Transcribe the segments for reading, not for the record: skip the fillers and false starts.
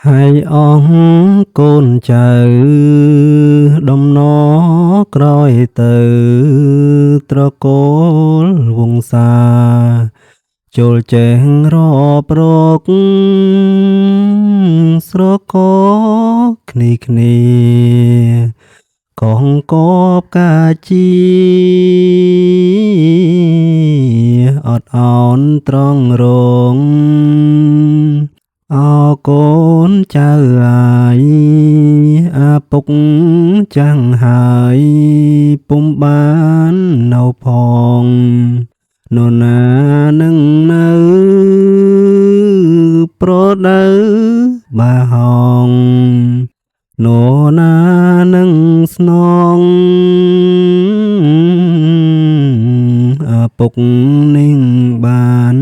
ហើយអស់កូនចៅដំណក្រោយទៅត្រកូលវង្សាចូលចេះរាប់រកស្រកគ្នាកងកបកាជីអត់អោនត្រង់រងអោកូនចៅអាយអាពុកចាំងហើយពុំបាននៅផងនរណានឹងនៅប្រដៅបាហងនរណានឹងស្នងអាពុកនឹងបាន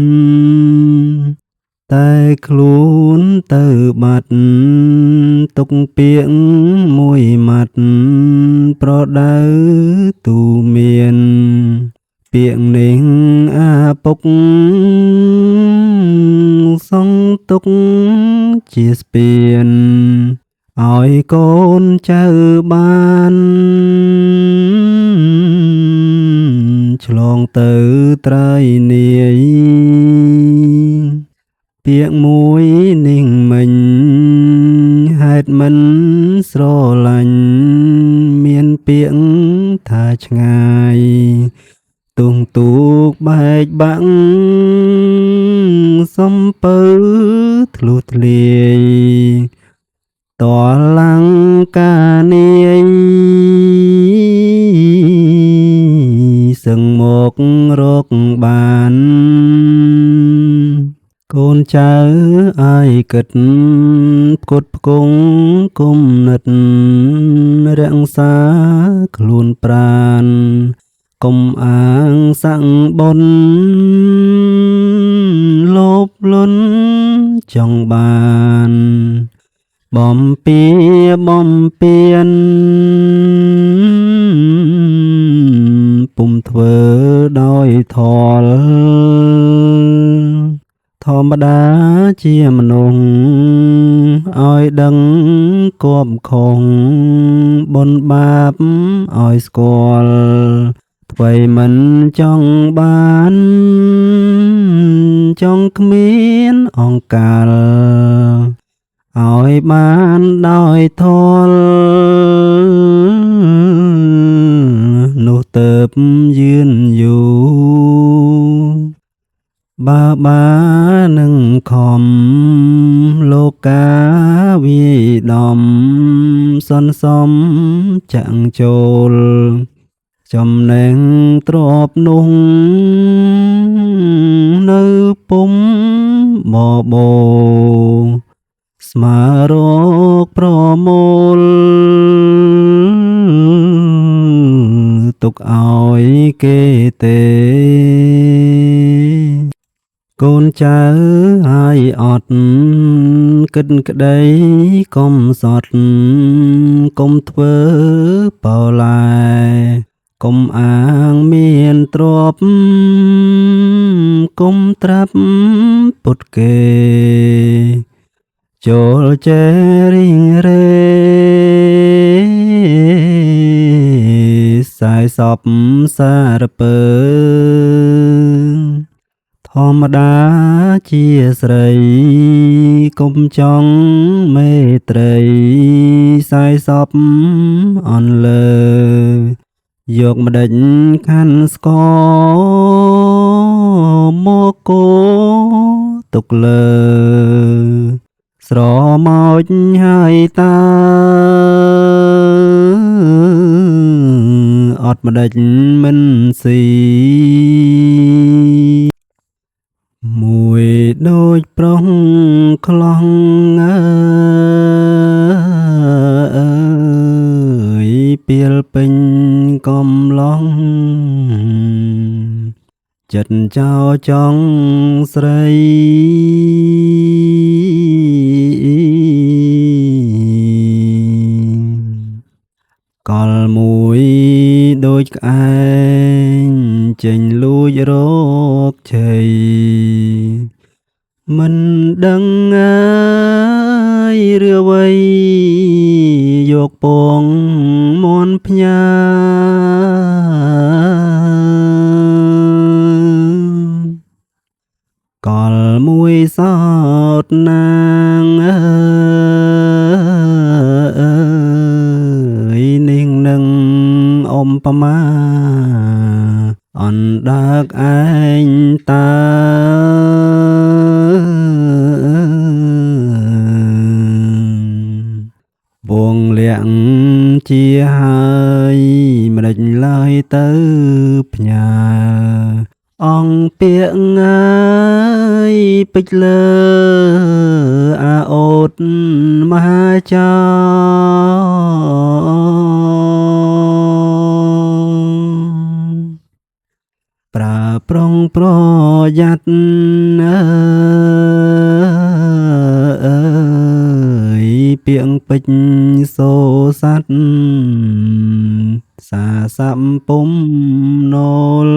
តែខ្លួនទៅបាត់ទុកពាក្យមួយម៉ាត់ប្រដៅទូមានពាក្យនេះអាពុកសងទុកជាស្ពានឲ្យកូនចៅបានឆ្លងទៅត្រៃនាយពាក្យមួយនេះមិញហេតុមិនស្រឡាញ់មានពាក្យថាឆ្ងាយទុងទូកបែកបាក់សំពៅធ្លុះធ្លាយតឡងកានាយសឹងមករកបានកូនចៅអាយគិតផ្គត់ផ្គង់គុំនិតរក្សាខ្លួនប្រាណកុំអាងសាំងបុនលោភលន់ចង់បានបំពីបំពៀនពុំធ្វើដោយធលធម្មតាជាមនុស្សឲ្យដឹងគប់ខុសបុណ្យបាបឲ្យស្គាល់អ្វីមិនចង់បានចង់គ្មានអង្កាលឲ្យបានដោយធលនោះទៅយឿនយូរបានឹងខំលោកាវាយដំសន្សំចាក់ចូលចំណេញទ្របនោះនៅពុំបបោស្មារកប្រមូលទុកឲ្យគេទេកូនចៅហើយអត់គិតក្តីកុំសត់កុំធ្វើបោឡាកុំអាងមានទ្រពកុំត្រាប់ពុតគេចូលចេរិងរេសាយសពសារពើធម្មតាជាស្រីកុំចង់មេត្រីសាយសពអន់លើយកម្ដេចខាន់ស្គរមកគោទុកលើស្រមោចហើយតាអត់ម្ដេចមិនស៊ីមួយដូចប្រុសខ្លងអើយពីលពេញកំឡុងចិត្តចោចង់ស្រីកលមួយដូចក្អែងចេញលួចរកជ័យមិនដឹងអើយ យរឿវៃយកពងមន់ផ្ញើកលមួយសោតនាងនាងនឹងអំបមាអណ្ដើកឯងតើវងលាក់ជាហើយម្ដេចឡើយទៅផ្ញើអង្គពាកអើយពេចលើអាអូតមហាចៅប្រើប្រុងប្រយ័ត្នពាងពេជ្រសូស័តសាសម្ពុំណូល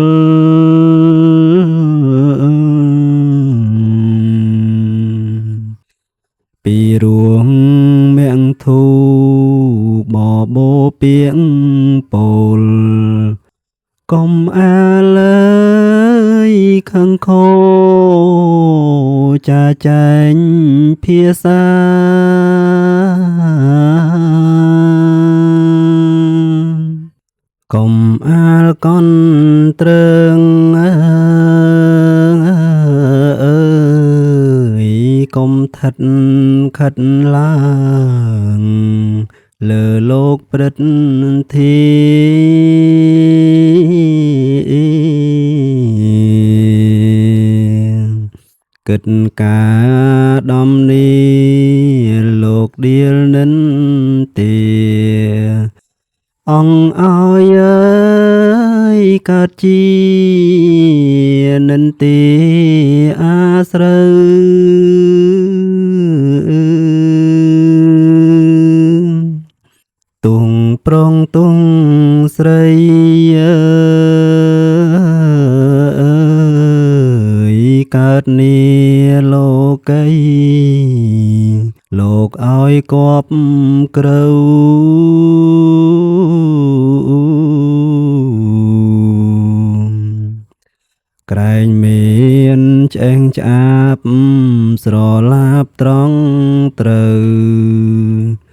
ពីរួងមៀងធូបបោពាងពោលកុំអាលើយខឹងខោចាចែងភាសាកុំអាលកនត្រឹងកុំថិតខិតឡើងលើលោកព្រឹទ្ធាគិតការដំនេះលោកដៀលនិនទេអង្គអើយកើតជានិន្ទាអាស្រូវទុងប្រងទុងស្រីកើតនីលោកីលោកឲ្យគប់ក្រៅក្រែងមានឆ្អេងឆ្អាបស្រឡាបត្រង់ត្រូវ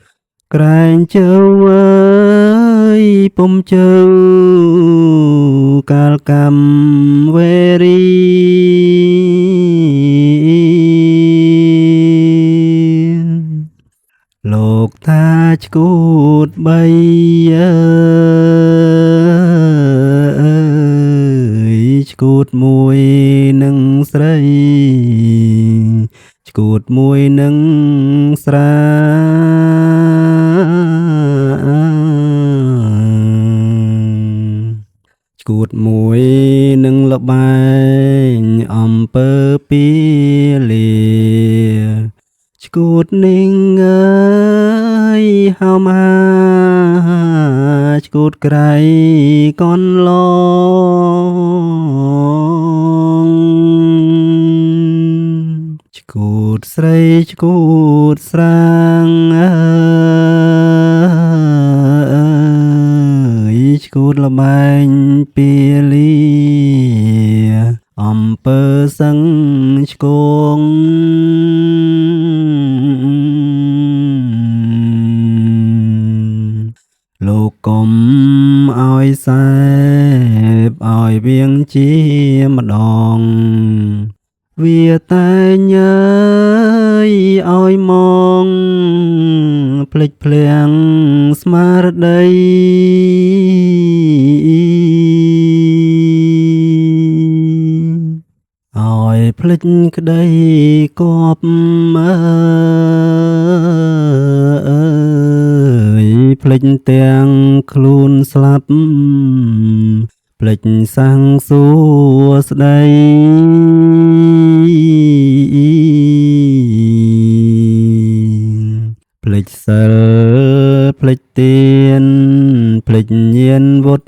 ក្រែងជើអើយពុំជើកាលកម្មវេរីលោកថាឆ្កួតបីឆ្កួតមួយនឹងស្រីឆ្កួតមួយនឹងស្រាឆ្កួតមួយនឹងលបែងអំពើពីលាឆ្កួតនិងអើយហៅមាឆ្កួតក្រៃកនឡងឆ្កួតស្រីឆ្កួតស្រាងឆ្កួតលបែងពីលាអំពើសឹងឆ្គងលោកកុំឲ្យសែបឲ្យវៀងជាម្ដងវាតែញើយឲ្យមកភ្លេចភ្លាំងស្មារតីឲ្យភ្លេចក្តីគប់ភ្លេចទាំងខ្លួនស្លាប់ភ្លេចសាំងសួស្តីភ្លេចសិលភ្លេចទានភ្លេចញាណវុទ្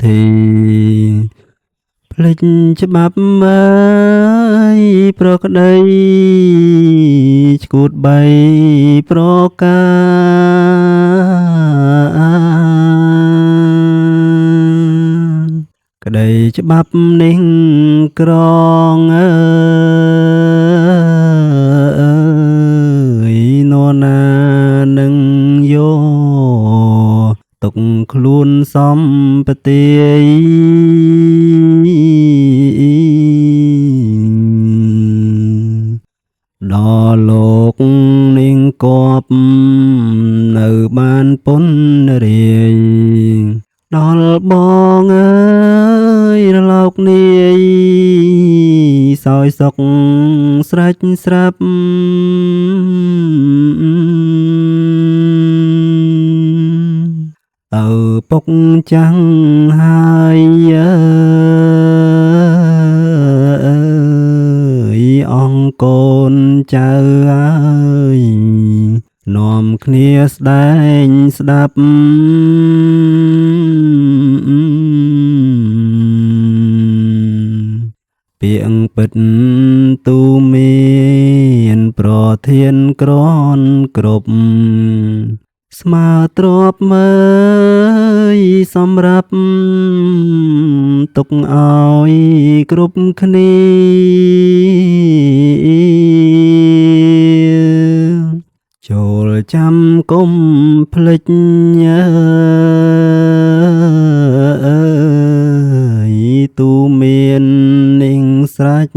ធីភ្លេចច្បាប់អើយប្រក្តី ឆ្កួតបីប្រការក្តីច្បាប់នេះក្រងនរណានឹងយកទុកខ្លួនសំបទាយដល់លោកនឹងគប់នៅបានពុនរាយដល់បងអើយរលកនាយសោយសុកស្រេចស្រាប់ទៅពុកចាំងហើយអង្គកូនចៅអើយនាំគ្នាស្ដែងស្ដាប់ពាក្យពិតទូមានប្រធានក្រនគ្រប់ស្មើទ្របមើយសម្រាប់ទុកឲ្យគ្រប់គ្នាចូលចាំគុំភ្លេចទូមាននឹងស្រេច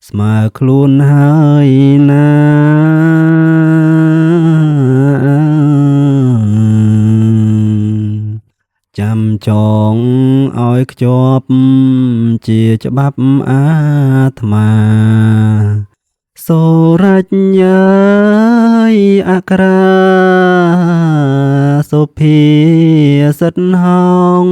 ស្មើខ្លួនហើយណាចាំចងឲ្យខ្ជាប់ជាច្បាប់អាត្មាសូរញ្ញអក្រាសុភាសិតហង